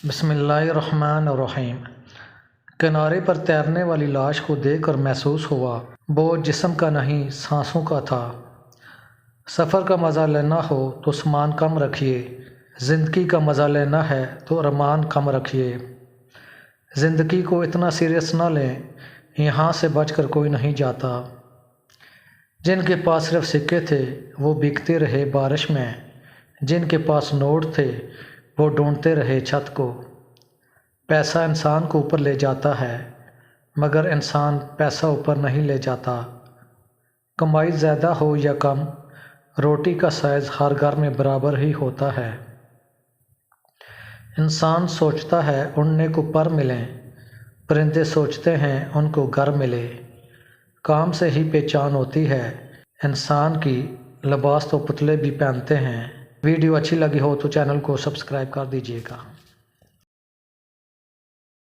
बिस्मिल्लाहिर्रहमानिर्रहीम। किनारे पर तैरने वाली लाश को देखकर महसूस हुआ बोझ जिस्म का नहीं सांसों का था। सफ़र का मज़ा लेना हो तो सामान कम रखिए, ज़िंदगी का मज़ा लेना है तो अरमान कम रखिए। ज़िंदगी को इतना सीरियस ना लें, यहाँ से बचकर कोई नहीं जाता। जिनके पास सिर्फ सिक्के थे वो भीगते रहे बारिश में, जिनके पास नोट थे वो ढूंढते रहे छत को। पैसा इंसान को ऊपर ले जाता है मगर इंसान पैसा ऊपर नहीं ले जाता। कमाई ज़्यादा हो या कम, रोटी का साइज़ हर घर में बराबर ही होता है। इंसान सोचता है उड़ने को पर मिलें, परिंदे सोचते हैं उनको घर मिले। काम से ही पहचान होती है इंसान की, लिबास तो पुतले भी पहनते हैं। वीडियो अच्छी लगी हो तो चैनल को सब्सक्राइब कर दीजिएगा।